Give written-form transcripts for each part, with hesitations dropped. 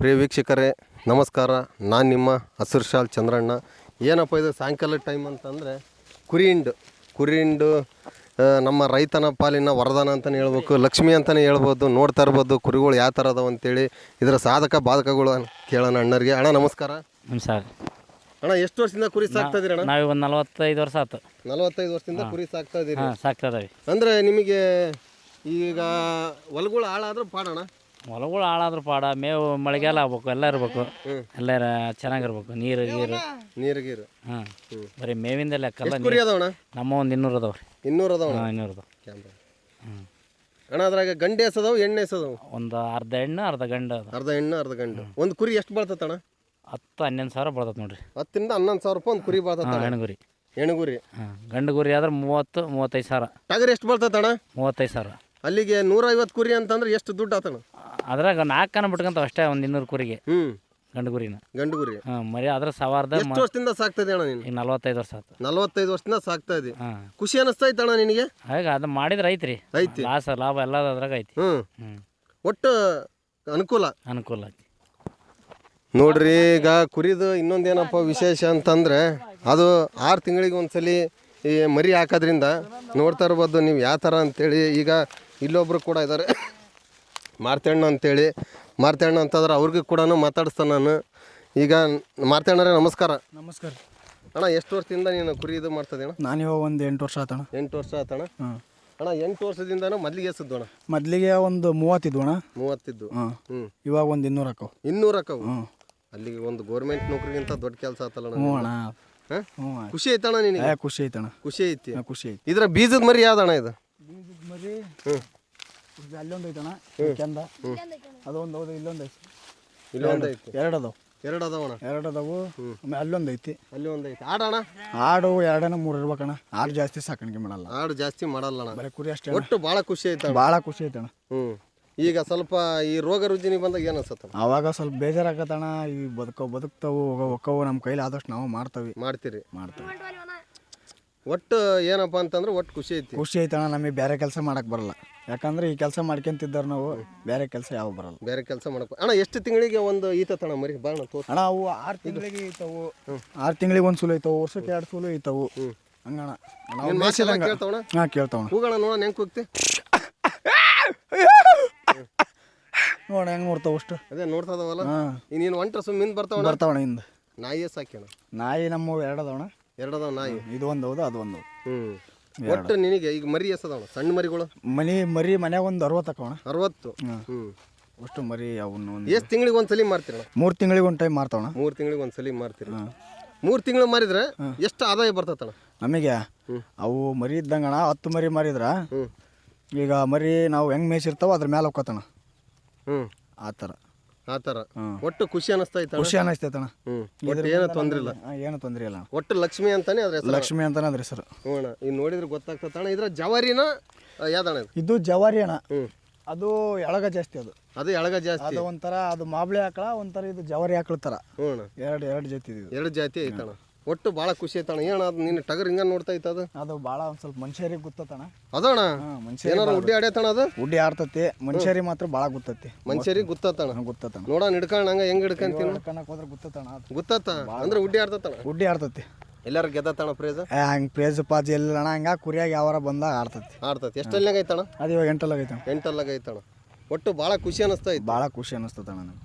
ಪ್ರಿಯ ವೀಕ್ಷಕರೇ ನಮಸ್ಕಾರ. ನಾನು ನಿಮ್ಮ ಹಸಿರು ಶಾಲ್ ಚಂದ್ರಣ್ಣ. ಏನಪ್ಪ ಇದು ಸಾಯಂಕಾಲ ಟೈಮ್ ಅಂತಂದರೆ ಕುರಿ ಹಿಂಡು ನಮ್ಮ ರೈತನ ಪಾಲಿನ ವರದಾನ ಅಂತಲೇ ಹೇಳ್ಬೇಕು, ಲಕ್ಷ್ಮಿ ಅಂತಲೇ ಹೇಳ್ಬೋದು. ನೋಡ್ತಾ ಇರ್ಬೋದು ಕುರಿಗಳು ಯಾವ ಥರ ಅದಾವ ಅಂತೇಳಿ. ಇದರ ಸಾಧಕ ಬಾಧಕಗಳು ಕೇಳೋಣ ಅಣ್ಣರಿಗೆ. ಅಣ್ಣ ನಮಸ್ಕಾರ. ಸರ್ ಅಣ್ಣ ಎಷ್ಟು ವರ್ಷದಿಂದ ಕುರಿ ಸಾಕ್ತಾ ಇದೀರಿ ಅಣ್ಣ? ನಾವು ಒಂದು 45 ವರ್ಷ ಆಯ್ತು. 45 ವರ್ಷದಿಂದ ಕುರಿ ಸಾಕ್ತಾ ಇದೀರಿ. ಸಾಕ್ತಾ ಇದಾವೆ. ಅಂದರೆ ನಿಮಗೆ ಈಗ ಹೊಲಗಳು ಹಾಳಾದ್ರೂ ಪಾಡೋಣ? ಹೊಲಗಳು ಹಾಳಾದ್ರೂ ಪಾಡ, ಮೇವು ಮಳೆಗಾಲ ಆಗ್ಬೇಕು, ಎಲ್ಲ ಇರ್ಬೇಕು, ಎಲ್ಲ ಚೆನ್ನಾಗಿರ್ಬೇಕು, ನೀರು ನೀರಿಗೀರು. ಹಾಂ, ಬರೀ ಮೇವಿಂದ ಲೆಕ್ಕಲ್ಲ. ಕುರಿ ಅದಾವಣ್ಣ? ನಮ್ಮ ಒಂದು 200 ಅದಾವೆ ರೀ. 200 ಅದಾವ? 200 ಅದಾವೆ. ಅಣ್ಣ ಅದ್ರಾಗ ಗಂಡು ಎಸದವು ಎಣ್ಣೆ ಎಸದವು? ಒಂದು ಅರ್ಧ ಹೆಣ್ಣು ಅರ್ಧ ಗಂಡು ಅದ. ಅರ್ಧ ಹೆಣ್ಣು ಅರ್ಧ ಗಂಡು. ಒಂದು ಕುರಿ ಎಷ್ಟು ಬರ್ತತಣ್ಣ? 10-11 ಸಾವಿರ ಬರ್ತದೆ ನೋಡ್ರಿ. 10ರಿಂದ 11 ಸಾವಿರ ರೂಪಾಯಿ ಒಂದು ಕುರಿ ಬರ್ತದ? ಹೆಣ್ಗುರಿ. ಹೆಣ್ಗುರಿ. ಹಾಂ, ಗಂಡು ಗುರಿ ಆದ್ರೆ 30-35 ಸಾವಿರ. ಟಗರ್ ಎಷ್ಟು ಬರ್ತತಣ್ಣ? 35 ಸಾವಿರ. ಅಲ್ಲಿಗೆ 150 ಕುರಿ ಅಂತಂದ್ರೆ ಎಷ್ಟು ದುಡ್ಡು ಆತಣ್ಣ? ಅದ್ರಾಗ 4 ಕನ ಬಿಟ್ಕೊಂತಾವ ಅಷ್ಟೇ, ಒಂದು 200 ಕುರಿಗೆ. ಗಂಡು ಗುರಿನ. ಗಂಡು ಗುರಿ. ಹಾಂ, ಮರಿ ಅದ್ರ ಸವಾರ್ದ. ಎಷ್ಟು ವರ್ಷದಿಂದ ಸಾಕ್ತಾ ಇದೆಯಣ್ಣ ನೀನು? ಈಗ 45 ವರ್ಷ ಆಯ್ತು. 45 ವರ್ಷದಿಂದ ಸಾಕ್ತಾ ಇದ್ದಿ. ಹಾಂ. ಖುಷಿ ಅನಿಸ್ತಾ ಇತ್ತಣ್ಣ ನಿನಗೆ? ಹಾಗೆ ಅದು ಮಾಡಿದ್ರೆ ಐತ್ರಿ, ಐತಿ. ಲಾಭ ಎಲ್ಲ ಅದ್ರಾಗ ಐತಿ. ಒಟ್ಟು ಅನುಕೂಲ ಐತಿ ನೋಡ್ರಿ. ಈಗ ಕುರಿದು ಇನ್ನೊಂದೇನಪ್ಪ ವಿಶೇಷ ಅಂತಂದ್ರೆ ಅದು 6 ತಿಂಗಳಿಗೆ ಒಂದ್ಸಲಿ ಈ ಮರಿ ಹಾಕೋದ್ರಿಂದ ನೋಡ್ತಾ ಇರ್ಬೋದು ನೀವು ಯಾವ ಥರ ಅಂತೇಳಿ. ಈಗ ಇಲ್ಲೊಬ್ರು ಕೂಡ ಇದ್ದಾರೆ ಮಾರ್ತಣ್ಣ ಅಂತೇಳಿ. ಮಾರ್ತಣ್ಣ ಅಂತಂದ್ರೆ ಅವ್ರಿಗೂ ಕೂಡ ಮಾತಾಡಿಸ್ತಾನೆ ನಾನು. ಈಗ ಮಾರ್ತಣ್ಣರೇ ನಮಸ್ಕಾರ. ನಮಸ್ಕಾರ ಅಣ್ಣ. ಎಷ್ಟು ವರ್ಷದಿಂದ ನೀನು ಕುರಿ ಇದು ಮಾಡ್ತದೆ ಅಣ್ಣ? ನಾನು ಇವಾಗ ಒಂದು 8 ವರ್ಷ ಆತಣ್ಣ. 8 ವರ್ಷ ಆತಣ್ಣ. ಅಣ್ಣ 8 ವರ್ಷದಿಂದನೂ ಮೊದಲಿಗೆ ಎಸದ್ದು ಅಣ್ಣ? ಮೊದಲಿಗೆ ಒಂದು 30 ಇದ್ವು ಅಣ್ಣ. 30 ಇದ್ದು. ಇವಾಗ ಒಂದು 200 ಹಾಕವು. 200 ಹಾಕವು? ಅಲ್ಲಿಗೆ ಒಂದು ಗೌರ್ಮೆಂಟ್ ನೌಕರಿಗಿಂತ ದೊಡ್ಡ ಕೆಲಸ ಆತಲ್ಲ ಅಣ್ಣ. ಖುಷಿ ಐತಣ್ಣ ನಿನಗೆ? ಖುಷಿ ಐತಣ್ಣ. ಖುಷಿ ಐತಿ. ಖುಷಿ ಐತಿ. ಇದ್ರ ಬೀಜದ ಮರಿ ಯಾವ್ದಣ್ಣ ಇದು? ಬೀಜದ ಮರಿ ಅಲ್ಲೊಂದು ಐತಣ್ಣ, ಕೆಂದ ಅದೊಂದು. ಹೌದು, ಇಲ್ಲೊಂದು ಐತಿ. ಇಲ್ಲೊಂದು ಐತಿ. 2 ಅದಾವು. 2 ಅದಾವಣ್ಣ? 2 ಅದಾವು. ಆಮೇಲೆ ಅಲ್ಲೊಂದು ಐತಿ. ಅಲ್ಲಿ ಒಂದು ಐತಿ. ಆಡಣ್ಣ? ಆಡು 2-3 ಇರ್ಬೇಕಣ್ಣ. ಆಡು ಜಾಸ್ತಿ ಸಾಕಾಣಿಕೆ ಮಾಡಲ್ಲ. ಆಡು ಜಾಸ್ತಿ ಮಾಡಲ್ಲ ಅಣ್ಣ, ಬರೀ ಕುರಿ ಅಷ್ಟೇ. ಒಟ್ಟು ಭಾಳ ಖುಷಿ ಐತ? ಭಾಳ ಖುಷಿ ಐತಣ್ಣ. ಈಗ ಸ್ವಲ್ಪ ಈ ರೋಗ ರುಜಿನಿ ಬಂದಾಗ ಏನು ಅನ್ಸತ್ತಣ್ಣ? ಅವಾಗ ಸ್ವಲ್ಪ ಬೇಜಾರಾಗತ್ತಣ್ಣ. ಈ ಬದುಕ್ತಾವು ಹೋಗವು, ನಮ್ಮ ಕೈಲಿ ಆದಷ್ಟು ನಾವು ಮಾಡ್ತೀವಿ. ಮಾಡ್ತೀರಿ? ಮಾಡ್ತೀವಿ. ಒಟ್ಟು ಏನಪ್ಪ ಅಂತಂದ್ರೆ ಒಟ್ಟು ಖುಷಿ ಐತಿ. ಖುಷಿ ಐತಣ್ಣ. ನಮಗೆ ಬೇರೆ ಕೆಲಸ ಮಾಡಕ್ ಬರಲ್ಲ, ಯಾಕಂದ್ರೆ ಈ ಕೆಲಸ ಮಾಡ್ಕೊಂತಿದ್ದಾರೆ ನಾವು. ಬೇರೆ ಕೆಲಸ ಯಾವ ಬರಲ್ಲ. ಬೇರೆ ಕೆಲಸ ಮಾಡಕ್ ಅಣ್ಣ. ಎಷ್ಟು ತಿಂಗಳಿಗೆ ಒಂದು ಈತಣ್ಣ ಮರಿ? ಬಾಣ ತೋರ್ಸ ಅಣ್ಣ. ಅವು 6 ತಿಂಗಳಿಗೆ ಐತವು. 6 ತಿಂಗಳಿಗೆ ಒಂದು ಸೂಲು ಐತವು, ವರ್ಷಕ್ಕೆ 2 ಸೂಲು ಐತವು. ಹಂಗಣ್ಣ ನಾವು ಮೇಸಿದಂಗ. ಹಾಂ, ಕೇಳ್ತಾವಣ್ಣ. ಹೂಗಳ ನೋಡ ಹೆಂಗೆ ಕೂಗ್ತಿ ನೋಡ ಹೆಂಗೆ ನೋಡ್ತಾವ ಅಷ್ಟು. ಅದೇ ನೋಡ್ತದವಲ್ಲ. ನೀನು ಒಂಟ್ರ ಸುಮ್ಮಿಂದ ಬರ್ತಾವಣ್ಣ ಹಿಂದೆ. ನಾಯಿ ಸಾಕ್ಯಣ? ನಾಯಿ ನಮ್ಮ 2 ಅದಾವಣ್ಣ. 2 ಅದಾವ ನಾಯಿ. ಇದು ಒಂದು ಹೌದು, ಅದು ಒಂದು. ಒಟ್ಟು ನಿನಗೆ ಈಗ ಮರಿ ಎಸದವಣ? ಸಣ್ಣ ಮರಿಗಳು ಮರಿ ಮನ್ಯಾಗ ಒಂದು 60 ಹಾಕವಣ. 60? ಅಷ್ಟು ಮರಿ ಅವನ್ನ ಎಷ್ಟು ತಿಂಗಳಿಗೆ ಒಂದ್ಸಲಿ ಮಾರ್ತೀರಣ್ಣ? 3 ತಿಂಗಳಿಗೆ ಒಂದು ಟೈಮ್ ಮಾರ್ತಾವಣ. 3 ತಿಂಗಳಿಗೆ ಒಂದ್ಸಲಿ ಮಾರ್ತೀರಿ? 3 ತಿಂಗಳು ಮಾರಿದ್ರೆ ಎಷ್ಟು ಆದಾಯ ಬರ್ತತಣ್ಣ ನಮಗೆ? ಅವು ಮರಿ ಇದ್ದಂಗಣ 10 ಮರಿ ಮಾರಿದ್ರ ಈಗ ಮರಿ ನಾವು ಹೆಂಗ್ ಮೇಯಿಸಿರ್ತಾವ ಅದ್ರ ಮೇಲೆ ಹೋಗತ್ತಣ. ಆ ಥರ ಒಟ್ಟು ಖುಷಿ ಅನಿಸ್ತೈತೆ? ಖುಷಿ ಅನಿಸ್ತೈತಣ್ಣ. ಏನು ತೊಂದ್ರೆ ಇಲ್ಲ? ಏನು ತೊಂದರೆ ಇಲ್ಲ. ಒಟ್ಟು ಲಕ್ಷ್ಮಿ ಅಂತಾನೆ ಅದ್ರ ಹೆಸರು? ಲಕ್ಷ್ಮಿ ಅಂತಾನೆ ಅದ್ರ ಹೆಸರು. ಅಣ್ಣ ಈಗ ನೋಡಿದ್ರೆ ಗೊತ್ತಾಗ್ತಣ್ಣ. ಇದ್ರ ಜವಾರಿನ ಯಾವ್ದಣ್ಣ? ಇದು ಜವಾರಿ ಅಣ್ಣ. ಅದು ಎಳಗ ಜಾಸ್ತಿ. ಅದು ಎಳಗ ಜಾಸ್ತಿ. ಅದು ಒಂಥರ ಅದು ಮಾಬ್ಳೆ ಆಕಳ, ಒಂಥರ ಇದು ಜವಾರಿ ಆಕಳ ಥರ. ಎರಡು ಜಾತಿ. 2 ಜಾತಿ ಐತಣ್ಣ. ಒಟ್ಟು ಭಾಳ ಖುಷಿ ಐತಣ್ಣ. ಏನ ಅದು ನಿನ್ನ ಟಗರ್ ಹಿಂಗ ನೋಡ್ತಾ ಐತದ? ಅದು ಭಾಳ ಒಂದು ಸ್ವಲ್ಪ ಮನುಷ್ಯರಿಗೆ ಗೊತ್ತತಣ್ಣ. ಅದಣ್ಣ ಏನಾರ ಉಡ್ಡಿ ಆಡೇತಣ್ಣ? ಅದು ಉಡ್ಡಿ ಆಡ್ತತಿ. ಮನುಷ್ಯರಿಗೆ ಮಾತ್ರ ಭಾಳ ಗೊತ್ತತಿ. ಮನುಷ್ಯರಿಗೆ ಗೊತ್ತತಣ್ಣ? ಗೊತ್ತತಣ್ಣ. ನೋಡ ಹಿಡ್ಕೊಂಡು ಹಂಗ ಹೆಂಗ್ ಹಿಡ್ಕಂತೀನಿ ಹೋದ್ರೆ ಗೊತ್ತತಣ್ಣ. ಗೊತ್ತತ್ತ ಅಂದ್ರೆ ಉಡ್ಡಿ ಆಡ್ತತಣ್ಣ? ಉಡ್ಡಿ ಆಡ್ತತಿ. ಎಲ್ಲಾರು ಗೆದ್ದತಣ್ಣ ಪ್ರೇಜ್? ಹಂಗೆ ಪ್ರೇಜ್ ಪಾಜ್ ಎಲ್ಲ ಅಣ್ಣ. ಹಂಗ ಕುರಿಯಾಗಿ ಯಾವಾರ ಬಂದಾಗ ಆಡ್ತತಿ. ಎಷ್ಟಲ್ಲಾಗ ಐತಣ್ಣ? ಅದು ಇವಾಗ 8 ಐತಣ್ಣ. 8 ಐತಣ್ಣ. ಒಟ್ಟು ಭಾಳ ಖುಷಿ ಅನಿಸ್ತಾ ಇತ್ತು? ಭಾಳ ಖುಷಿ ಅನಿಸ್ತದಣ್ಣ ನನಗೆ.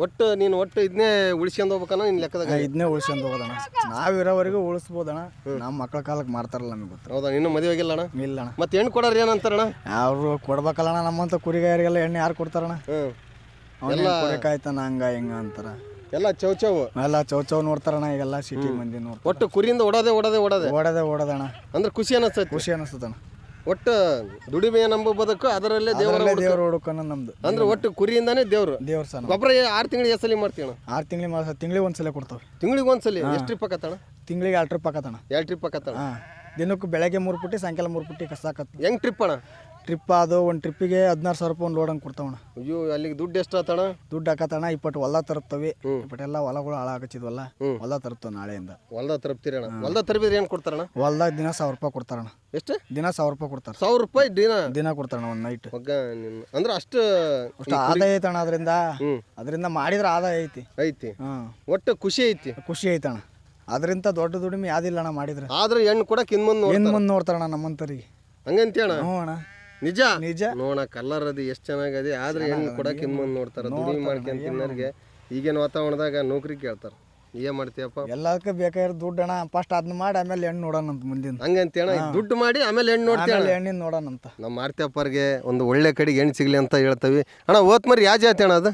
ಒಟ್ಟು ನೀನು ಒಟ್ಟು ಇದನ್ನೇ ಉಳಿಸ್ಕೊಂಡು ಹೋಗ್ಬೇಕಣ್ಣ ನಿನ್ನ ಲೆಕ್ಕದಾಗ? ಇದನ್ನೇ ಉಳಿಸ್ಕೊಂಡು ಹೋಗೋದಣ್ಣ. ನಾವು ಇರೋವರೆಗೂ ಉಳಿಸ್ಬೋದಣ್ಣ. ನಮ್ಮ ಮಕ್ಕಳ ಕಾಲಕ್ಕೆ ಮಾಡ್ತಾರಲ್ಲ ನಮಗೆ ಗೊತ್ತು. ಹೌದಾ? ಇನ್ನೂ ಮದುವೆ ಆಗಿಲ್ಲ ಅಣ್ಣ? ಇಲ್ಲಣ್ಣ. ಮತ್ತೆ ಹೆಣ್ಣು ಕೊಡೋರು ಏನಂತಾರಣ್ಣ? ಅವರು ಕೊಡ್ಬೇಕಲ್ಲಣ್ಣ. ನಮ್ಮಂತ ಕುರಿಗಾರಿಗೆಲ್ಲ ಎಣ್ಣೆ ಯಾರು ಕೊಡ್ತಾರಣ್ಣ? ಎಲ್ಲ ಕುರಿಕಾಯ್ತಾನ ಹಂಗ ಹಿಂಗ ಅಂತಾರ. ಎಲ್ಲ ಚೌಚೌ ಎಲ್ಲ ಚೌಚೌ ನೋಡ್ತಾರಣ್ಣ ಈಗೆಲ್ಲ ಸಿಟಿ ಮಂದಿ ನೋಡ್ತಾರೆ. ಒಟ್ಟು ಕುರಿಯಿಂದ ಓಡೋದಣ್ಣ. ಅಂದ್ರೆ ಖುಷಿ ಅನಿಸ್ತೈತಿ? ಖುಷಿ ಅನಿಸ್ತದಣ್ಣ. ಒಟ್ಟು ದುಡಿಮೆಯ ನಂಬ ಬದುಕು ಅದರಲ್ಲೇ ದೇವ್ರ ಹುಡುಕನ ನಮ್ದು. ಅಂದ್ರೆ ಒಟ್ಟು ಕುರಿಯಿಂದಾನೇ ದೇವ್ರು ಸರ್. ಗೊಬ್ಬರ 6 ತಿಂಗಳಿಗೆ ಎಷ್ಟು ಸಲ ಮಾಡ್ತೀವಿ? 6 ತಿಂಗಳಿಗೆ ಒಂದ್ಸಲ ಕೊಡ್ತಾವೆ. ತಿಂಗಳಿಗೆ ಒಂದ್ಸಲಿ? ಎಷ್ಟು ಟ್ರಿಪ್ ಆಕತ್ತಣ್ಣ? ತಿಂಗಳಿಗೆ 2 ಟ್ರಿಪ್ ಆಕತ್ತಣ್ಣ. 2 ಟ್ರಿಪ್ ಆಕತ್ತಣ್ಣ. ದಿನಕ್ಕೆ ಬೆಳಗ್ಗೆ 3 ಪುಟ್ಟಿ, ಸಾಯಂಕಾಲ 3 ಪುಟ್ಟಿ ಕಸಾಕತ್ತ. ಹೆಂಗ್ ಟ್ರಿಪ್ ಅಣ್ಣ? ಟ್ರಿಪ್ ಅದು ಒಂದು ಟ್ರಿಪ್ಪಿಗೆ 16,000 ರೂಪಾಯಿ ಒಂದು ಲೋಡ್ ಹಂಗೆ ಕೊಡ್ತಾವಣ್ಣ. ಅಯ್ಯೋ ಅಲ್ಲಿಗೆ ದುಡ್ಡು ಎಷ್ಟು ಆತಣ? ದುಡ್ಡು ಹಾಕತ್ತಣ್ಣ. ಇಪ್ಪತ್ತು ಹೊಲ ತರುತ್ತವೆ. ಇಪ್ಪತ್ತೆಲ್ಲ ಹೊಲಗಳು ಹಾಳಾಗಚ್ಚಿದ್ವಲ್ಲ, ಹೊಲ ತರುತ್ತವೆ ನಾಳೆಯಿಂದ. ಹೊಲ್ದಾಗ ತರಪ್ತೀರಣ? ಹೊಲ್ದಾಗ ತರಬಿದ್ರೆ ಏನು ಕೊಡ್ತಾರಣ? ಹೊಲ್ದಾಗ ದಿನ 1,000 ರೂಪಾಯಿ ಕೊಡ್ತಾರಣ್ಣ. ಎಷ್ಟು ದಿನ 1,000 ರೂಪಾಯಿ ಕೊಡ್ತಾರೆ. 1,000 ರೂಪಾಯಿ ದಿನ ಕೊಡ್ತಾರಣ್ಣ ಒಂದು ನೈಟ್. ಅಂದ್ರೆ ಅಷ್ಟು ಆದಾಯ ಐತಣ್ಣ ಅದರಿಂದ ಮಾಡಿದ್ರೆ ಆದಾಯ ಐತಿ. ಐತಿ, ಒಟ್ಟು ಖುಷಿ ಐತಿ. ಖುಷಿ ಐತಣ್ಣ. ಅದರಿಂದ ದೊಡ್ಡ ದುಡಿಮೆ ಯಾವ್ದಿಲ್ಲ ಅಣ್ಣ ಮಾಡಿದ್ರೆ. ಆದ್ರೆ ಹೆಣ್ಣು ಕೂಡ ಮುಂದೆ ನೋಡ್ತಾರಣ್ಣ ನಮ್ಮಂತರಿಗೆ. ಹಂಗಂತೀಯಣ್ಣ? ಹ್ಞೂ ಅಣ್ಣ, ನಿಜ ನಿಜ. ನೋಡ ಕಲ್ಲರ್ ಅದು ಎಷ್ಟು ಚೆನ್ನಾಗದೆ, ಆದ್ರೆ ಹೆಣ್ಣು ಕೂಡ ಮುಂದೆ ನೋಡ್ತಾರ. ದುಡಿಮೆ ಮಾಡ್ಕೊಂತ ತಿನ್ನೋರಿಗೆ ಈಗೇನು ವಾತಾವರಣದಾಗ ನೌಕರಿ ಕೇಳ್ತಾರ. ಏನ್ ಮಾಡ್ತೀಯಪ್ಪ? ಎಲ್ಲದಕ್ಕೆ ಬೇಕಾಗಿರೋ ದುಡ್ಡು ಅಣ್ಣ. ಫಸ್ಟ್ ಅದನ್ನ ಮಾಡಿ ಆಮೇಲೆ ಹೆಣ್ಣು ನೋಡೋಣ ಅಂತ ಮುಂದಿನ. ಹಂಗಂತೀಯಣ್ಣ? ದುಡ್ಡು ಮಾಡಿ ಆಮೇಲೆ ಹೆಣ್ಣು ನೋಡ್ತೀಯ? ಹೆಣ್ಣಿನ ನೋಡೋಣ ಅಂತ. ನಮ್ಮ ಮಾರ್ತಿಯಪ್ಪರಿಗೆ ಒಂದು ಒಳ್ಳೆ ಕಡೆಗೆ ಹೆಣ್ಣು ಸಿಗ್ಲಿ ಅಂತ ಹೇಳ್ತೀವಿ ಅಣ್ಣ. ಓತ್ ಮರಿ ಯಾವ ಜಾತಿ ಅಣ್ಣ ಅದು?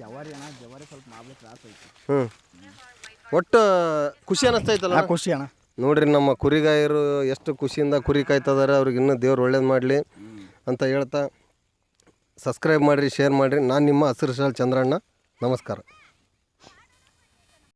ಜವಾರಿ ಅಣ್ಣ. ಜವಾರಿ ಸ್ವಲ್ಪ ಮಾಡ್ಲಿಕ್ಕೆ ತ್ರಾಸ ಐತಿ. ಒಟ್ಟು ಖುಷಿ ಅನ್ನಿಸ್ತೈತಲ್ಲ? ಖುಷಿ ಅಣ್ಣ. ನೋಡ್ರಿ ನಮ್ಮ ಕುರಿಗಾಯರು ಎಷ್ಟು ಖುಷಿಯಿಂದ ಕುರಿ ಕಾಯ್ತಿದಾರೆ. ಅವ್ರಿಗೆ ಇನ್ನೂ ದೇವ್ರು ಒಳ್ಳೇದು ಮಾಡಲಿ ಅಂತ ಹೇಳ್ತಾ ಸಬ್ಸ್ಕ್ರೈಬ್ ಮಾಡಿರಿ, ಶೇರ್ ಮಾಡಿರಿ. ನಾನು ನಿಮ್ಮ ಹಸಿರು ಶಾಲ್ ಚಂದ್ರಣ್ಣ. ನಮಸ್ಕಾರ.